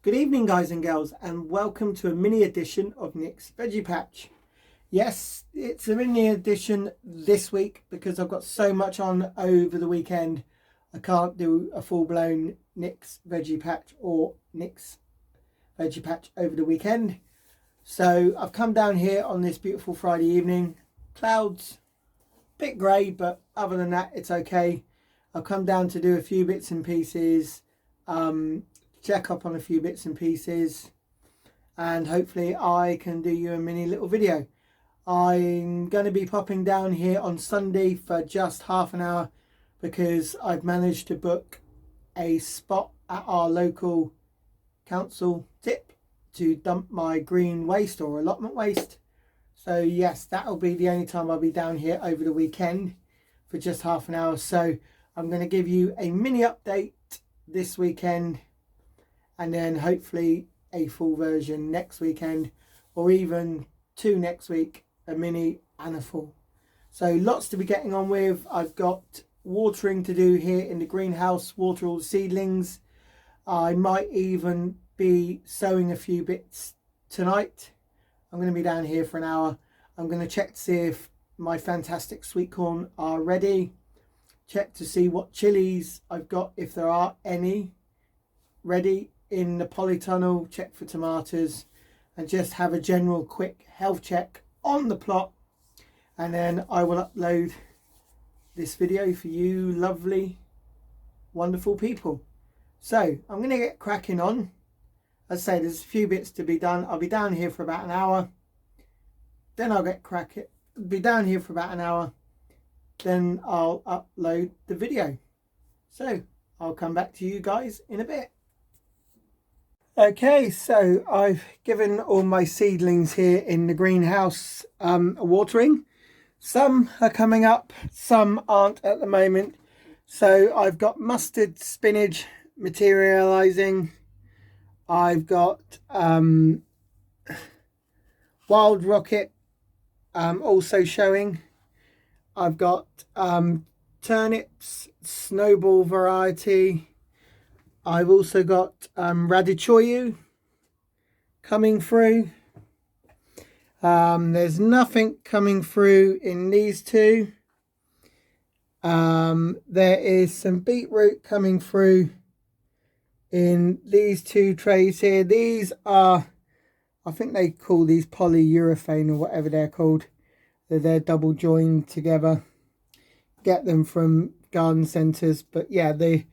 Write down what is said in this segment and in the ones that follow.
Good evening, guys and girls, and welcome to a mini edition of Nick's Veggie Patch. Yes, it's a mini edition this week because I've got so much on over the weekend. I can't do a full-blown Nick's Veggie Patch or Nick's Veggie Patch over the weekend. So I've come down here on this beautiful Friday evening. Clouds, a bit grey, but other than that, it's okay. I've come down to do a few bits and pieces, check up on a few bits and pieces, and hopefully I can do you a mini little video. I'm going to be popping down here on Sunday for just half an hour because I've managed to book a spot at our local council tip to dump my green waste or allotment waste. So yes, that'll be the only time I'll be down here over the weekend for just half an hour. So I'm going to give you a mini update this weekend, and then hopefully a full version next weekend, or even two next week, a mini and a full. So lots to be getting on with. I've got watering to do here in the greenhouse, water all the seedlings. I might even be sowing a few bits tonight. I'm going to be down here for an hour. I'm going to check to see if my fantastic sweet corn are ready. Check to see what chilies I've got, if there are any ready in the polytunnel. Check for tomatoes and just have a general quick health check on the plot, and then I will upload this video for you lovely wonderful people. So I'm going to get cracking on. As I say, there's a few bits to be done. I'll be down here for about an hour, then I'll get cracking. Be down here for about an hour, then I'll upload the video. So I'll come back to you guys in a bit. Okay, so I've given all my seedlings here in the greenhouse a watering. Some are coming up, some aren't at the moment. So I've got mustard spinach materializing. I've got wild rocket also showing. I've got turnips, snowball variety. I've also got radichoyu coming through. There's nothing coming through in these two. There is some beetroot coming through in these two trays here. These are, I think they call these polyurethane or whatever they're called. They're double joined together. Get them from garden centres. But yeah, the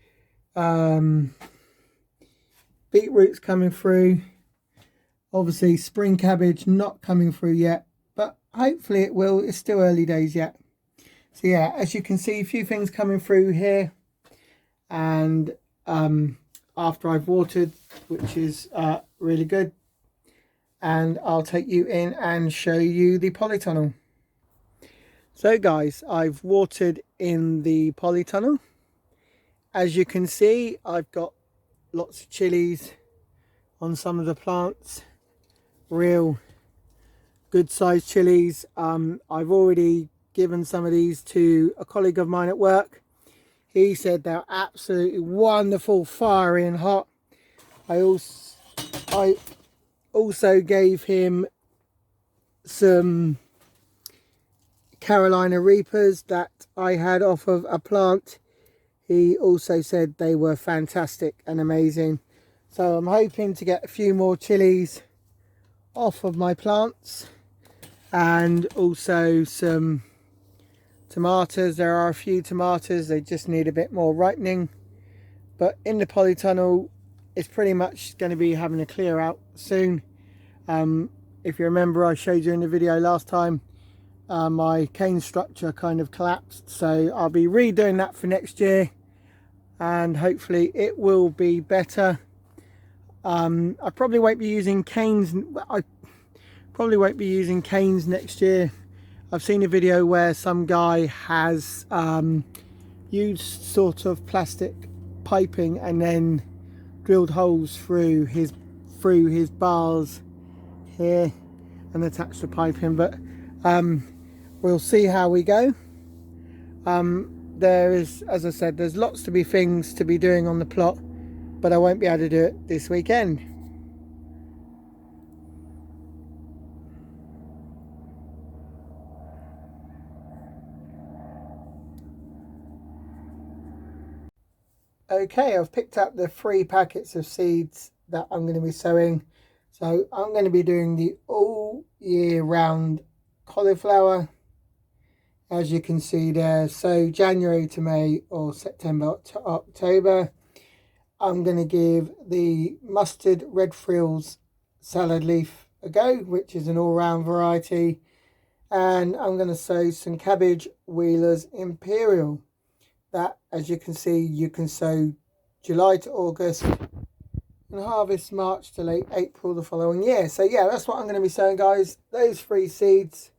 beetroot's coming through. Obviously spring cabbage not coming through yet, but hopefully it will. It's still early days yet. So yeah, as you can see, a few things coming through here, and after I've watered, which is really good, and I'll take you in and show you the polytunnel. So guys, I've watered in the polytunnel. As you can see, I've got lots of chilies on some of the plants. Real good sized chilies. I've already given some of these to a colleague of mine at work. He said they're absolutely wonderful, fiery and hot. I also gave him some Carolina Reapers that I had off of a plant. He also said they were fantastic and amazing. So I'm hoping to get a few more chilies off of my plants, and also some tomatoes. There are a few tomatoes, they just need a bit more ripening. But in the polytunnel, it's pretty much going to be having a clear out soon. If you remember, I showed you in the video last time, my cane structure kind of collapsed, so I'll be redoing that for next year, and hopefully it will be better. I probably won't be using canes. I probably won't be using canes next year. I've seen a video where some guy has used sort of plastic piping and then drilled holes through his bars here and attached the piping, but we'll see how we go. There is, as I said, there's lots to be things to be doing on the plot, but I won't be able to do it this weekend. Okay, I've picked up the 3 packets of seeds that I'm going to be sowing. So I'm going to be doing the all year round cauliflower, as you can see there. So January to May or September to October. I'm going to give the mustard red frills salad leaf a go, which is an all-round variety. And I'm going to sow some cabbage Wheeler's Imperial. That, as you can see, you can sow July to August and harvest March to late April the following year. So yeah, that's what I'm going to be sowing, guys. Those 3 seeds.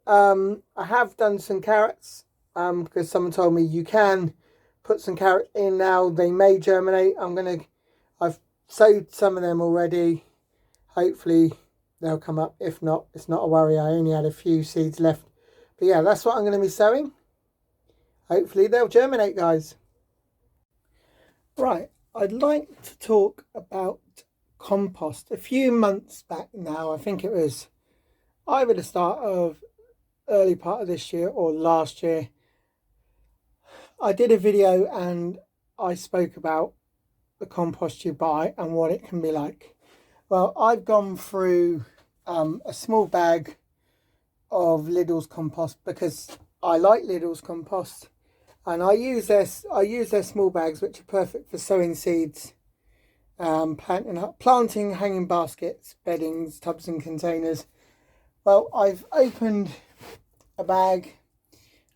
I have done some carrots because someone told me you can put some carrots in now. They may germinate. I've sowed some of them already. Hopefully they'll come up. If not, it's not a worry. I only had a few seeds left. But yeah, that's what I'm going to be sowing. Hopefully they'll germinate, guys. Right, I'd like to talk about compost. A few months back now, I think it was either the start of early part of this year or last year, I did a video and I spoke about the compost you buy and what it can be like. Well, I've gone through a small bag of Lidl's compost because I like Lidl's compost, and I use their small bags, which are perfect for sowing seeds, planting hanging baskets, beddings, tubs and containers. Well, I've opened a bag,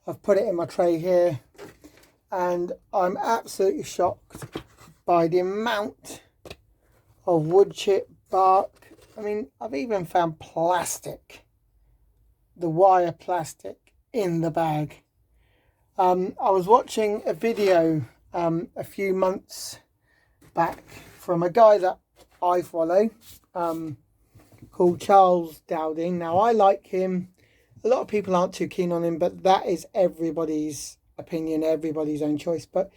I've put it in my tray here, and I'm absolutely shocked by the amount of wood chip, bark. I mean, I've even found plastic, the wire plastic in the bag. I was watching a video a few months back from a guy that I follow called Charles Dowding. Now, I like him. A lot of people aren't too keen on him, but that is everybody's opinion, everybody's own choice. But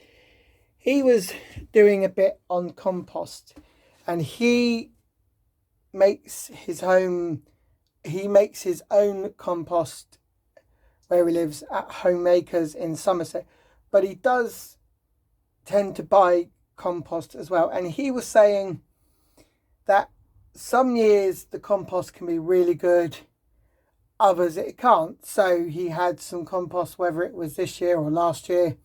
he was doing a bit on compost, and he makes his own compost where he lives at Homemakers in Somerset, but he does tend to buy compost as well. And he was saying that some years the compost can be really good, others it can't. So he had some compost, whether it was this year or last year,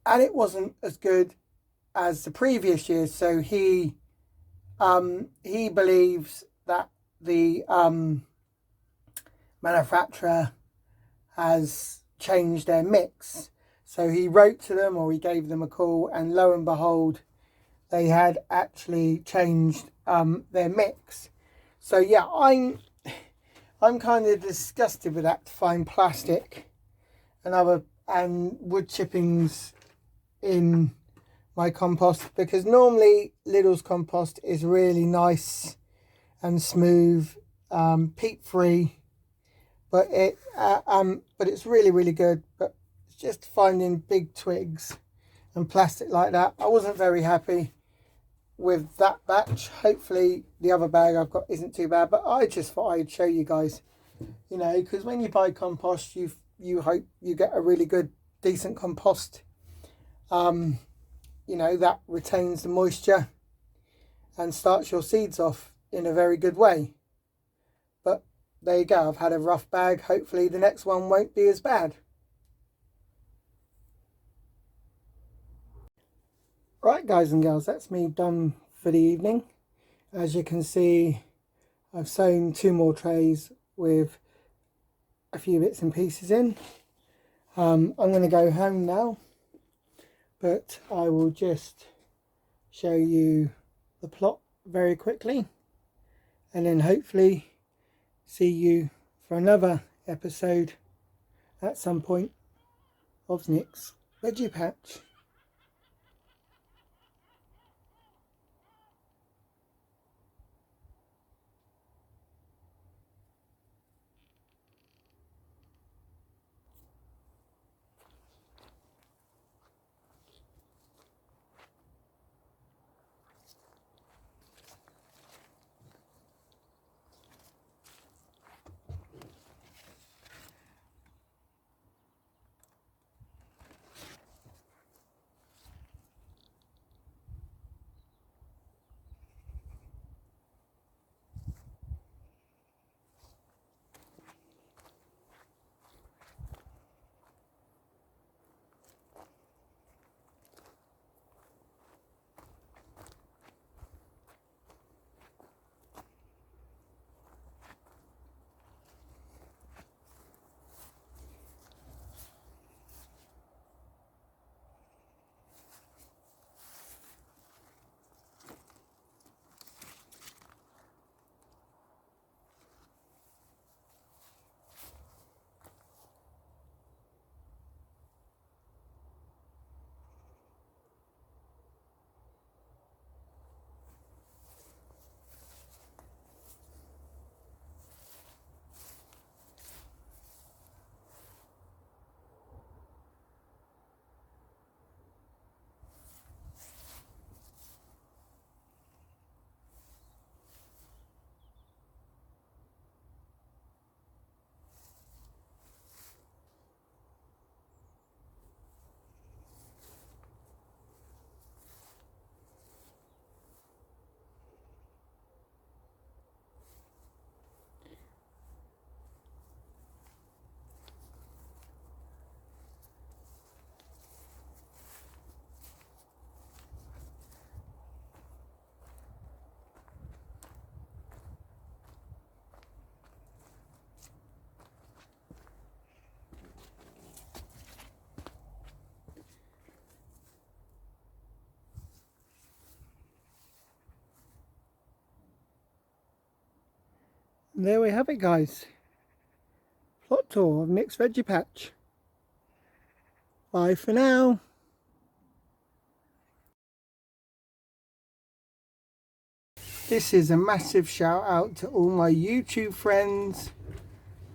and it wasn't as good as the previous years. So he believes that the manufacturer has changed their mix. So he wrote to them, or he gave them a call, and lo and behold, they had actually changed their mix. So yeah, I'm kind of disgusted with that, to find plastic and wood chippings in my compost, because normally Lidl's compost is really nice and smooth, peat free, but it's really good. But it's just finding big twigs and plastic like that. I wasn't very happy with that batch. Hopefully the other bag I've got isn't too bad, but I just thought I'd show you guys, you know, because when you buy compost, you hope you get a really good, decent compost, you know, that retains the moisture and starts your seeds off in a very good way. But there you go, I've had a rough bag. Hopefully the next one won't be as bad. Right, guys and girls, that's me done for the evening. As you can see, I've sown 2 more trays with a few bits and pieces in. I'm going to go home now, but I will just show you the plot very quickly, and then hopefully see you for another episode at some point of Nick's Veggie Patch. There we have it, guys. Plot tour of Nick's Veggie Patch. Bye for now. This is a massive shout out to all my YouTube friends.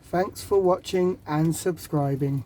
Thanks for watching and subscribing.